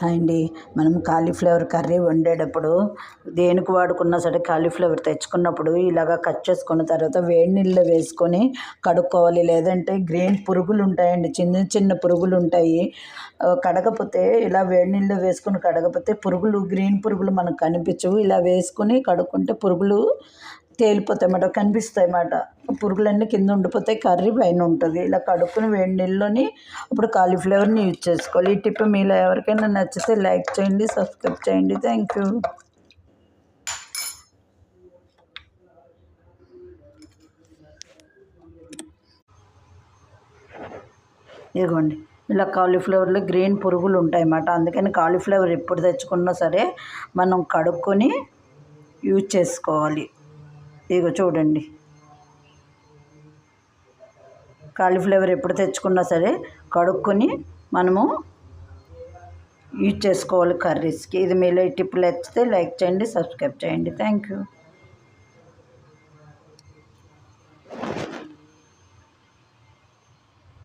Hi అండి. మనం cauliflower curry వండేటప్పుడు దేనికి వాడుకున్నా సరే కాలీఫ్లవర్ తెచ్చుకున్నప్పుడు ఇలాగ కట్ చేసుకున్న తర్వాత వేడి నీళ్ళలో వేసుకొని కడుక్కోవాలి. లేదంటే గ్రీన్ పురుగులు ఉంటాయండి, చిన్న చిన్న పురుగులు ఉంటాయి. కడగపోతే ఇలా వేడి నీళ్ళలో వేసుకొని కడగపోతే పురుగులు, గ్రీన్ పురుగులు మనకు కనిపించవు. ఇలా వేసుకొని కడుక్కుంటే పురుగులు తేలిపోతాయి అన్నమాట, కనిపిస్తాయి అన్నమాట. పురుగులన్నీ కింద ఉండిపోతాయి, కర్రీ పైన ఉంటుంది. ఇలా కడుక్కుని వేడి నీళ్ళలోని అప్పుడు కాలీఫ్లవర్ని యూజ్ చేసుకోవాలి. ఈ టిప్ మీలో ఎవరికైనా నచ్చితే లైక్ చేయండి, సబ్స్క్రైబ్ చేయండి. Thank you. ఇదిగోండి, ఇలా కాలీఫ్లవర్లో గ్రీన్ పురుగులు ఉంటాయన్నమాట. అందుకని కాలీఫ్లవర్ ఎప్పుడు తెచ్చుకున్నా సరే మనం కడుక్కొని యూజ్ చేసుకోవాలి. ఇదిగో చూడండి, కాలీఫ్లవర్ ఎప్పుడు తెచ్చుకున్నా సరే కడుక్కొని మనము యూజ్ చేసుకోవాలి కర్రీస్కి. ఇది మీలో ఈ టిప్ నచ్చితే లైక్ చేయండి, సబ్స్క్రైబ్ చేయండి. Thank you.